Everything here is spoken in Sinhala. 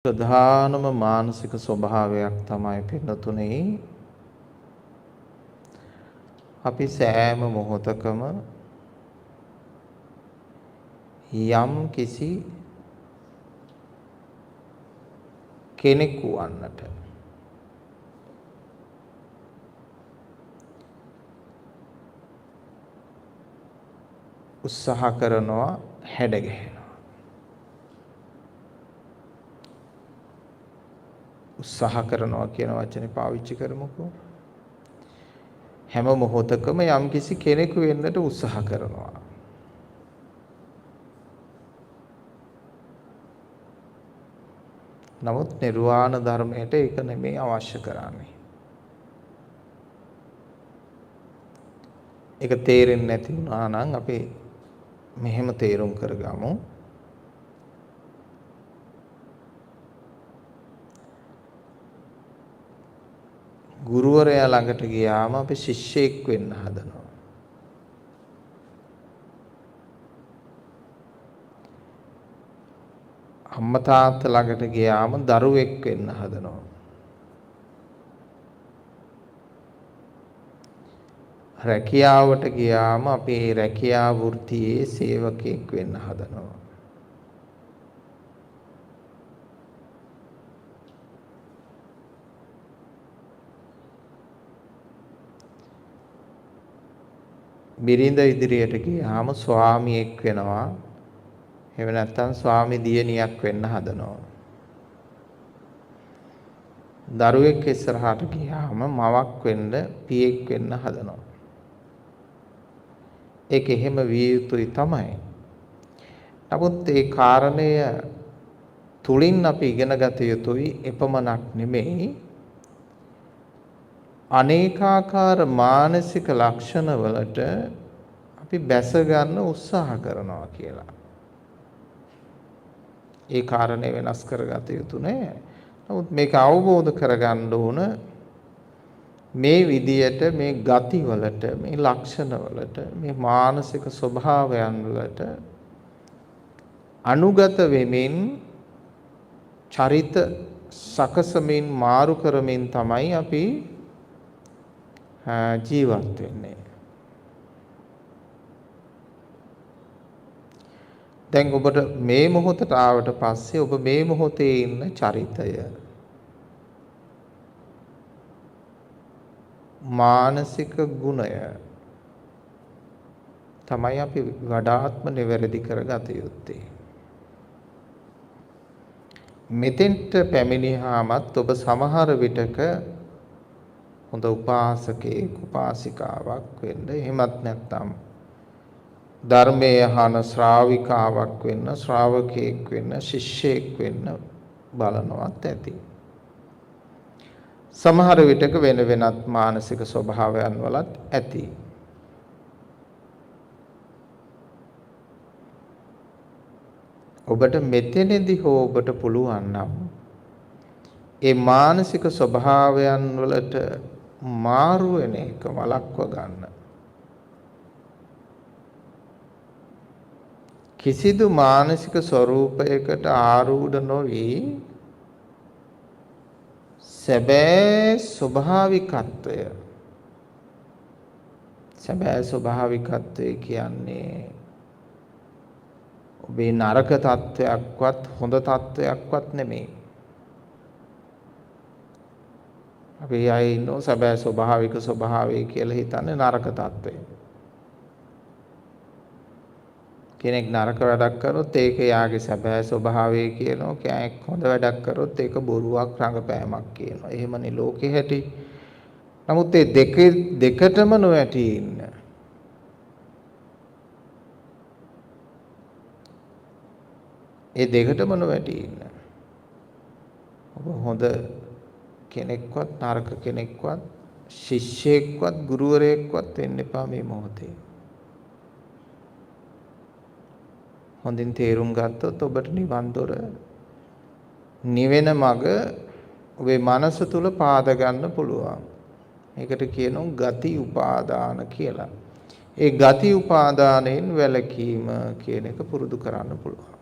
ප්‍රධානම මානසික ස්වභාවයක් තමයි පින්නතුනේ අපි සෑම මොහොතකම යම් කිසි කෙනෙකු වන්නට උත්සාහ කරනවා හැඩ ගැහෙනවා උත්සාහ කරනවා කියන වචනේ පාවිච්චි කරමුකෝ හැම මොහොතකම යම් කිසි කෙනෙකු වෙන්නට උත්සාහ කරනවා නමුත් නිර්වාණ ධර්මයට ඒක නෙමෙයි අවශ්‍ය කරන්නේ. ඒක තේරෙන්නේ නැති වුණා නම් අපි මෙහෙම තේරුම් කරගමු. ගුරුවරයා ළඟට ගියාම අපි ශිෂ්‍යෙක් වෙන්න හදනවා. අම්මා තාත්තා ළඟට ගියාම දරුවෙක් වෙන්න හදනවා. රැකියාවට ගියාම අපි ඒ රැකියා වෘත්තියේ සේවකයෙක් වෙන්න හදනවා. බිරිඳ ඉදිරියට ගියාම ස්වාමියෙක් වෙනවා. එහෙම නැත්නම් ස්වාමි දියණියක් වෙන්න හදනවා. දරුවෙක් ඉස්සරහට ගියාම මවක් වෙන්න, පියෙක් වෙන්න හදනවා. ඒක එහෙම විය යුතුයි තමයි. නමුත් ඒ කාරණය තුලින් අපි ඉගෙන ගත යුතුයි එපමණක් නෙමෙයි. අනේකාකාර මානසික ලක්ෂණ වලට අපි බැස ගන්න උත්සාහ කරනවා කියලා. ඒ කාරණේ වෙනස් කරගත යුතු නෑ. නමුත් මේක අවබෝධ කරගන්න ඕන මේ විදියට මේ ගති වලට, මේ ලක්ෂණ වලට, මේ මානසික ස්වභාවයන් වලට අනුගත වෙමින් චරිත සකසමින් මාරු කරමින් තමයි අපි ජීවත් වෙන්නේ. දැන් ඔබට මේ මොහොතට ආවට පස්සේ ඔබ මේ මොහොතේ ඉන්න චරිතය මානසික ගුණය තමයි අපි වඩාත්ම නිවැරදි කරගත යුත්තේ. මෙතෙන්ට පැමිණියාමත් ඔබ සමහර විටක හොඳ උපාසකෙක් උපාසිකාවක් වෙන්න එහෙමත් නැත්නම් ධර්මයේ අහන ශ්‍රාවිකාවක් වෙන්න ශ්‍රාවකයෙක් වෙන්න ශිෂ්‍යෙක් වෙන්න බලනවත් ඇති. සමහර විටක වෙන වෙනත් මානසික ස්වභාවයන් වලත් ඇති. ඔබට මෙතනදී හෝ ඔබට පුළුවන් නම් ඒ මානසික ස්වභාවයන් වලට මාරු වෙන එක වළක්ව ගන්න. කිසිදු මානසික ස්වરૂපයකට ආරූඪ නොවි සැබෑ ස්වභාවිකත්වය කියන්නේ ඔබේ නරක තත්වයක්වත් හොඳ තත්වයක්වත් නෙමෙයි. අපි අය ඉන්නෝ සැබෑ ස්වභාවික ස්වභාවය කියලා හිතන්නේ නරක තත්වය. කෙනෙක් නරක වැඩක් කරොත් ඒක යාගේ සැබෑ ස්වභාවය කියනවා. කෙනෙක් හොඳ වැඩක් කරොත් ඒක බොරුවක් රඟපෑමක් කියනවා. එහෙමනේ ලෝකෙ හැටි. නමුත් මේ දෙකටම නොඇටි ඉන්න. ඒ දෙකටම නොඇටි ඉන්න. ඔබ හොඳ කෙනෙක්වත් නරක කෙනෙක්වත් ශිෂ්‍යයෙක්වත් ගුරුවරයෙක්වත් වෙන්න එපා මේ මොහොතේ. හොඳින් තේරුම් ගත්තොත් ඔබට නිවන් දොර නිවෙන මඟ ඔබේ මනස තුල පාද ගන්න පුළුවන්. මේකට කියනවා ගති උපාදාන කියලා. ඒ ගති උපාදානයෙන් වැළකීම කියන එක පුරුදු කරන්න පුළුවන්.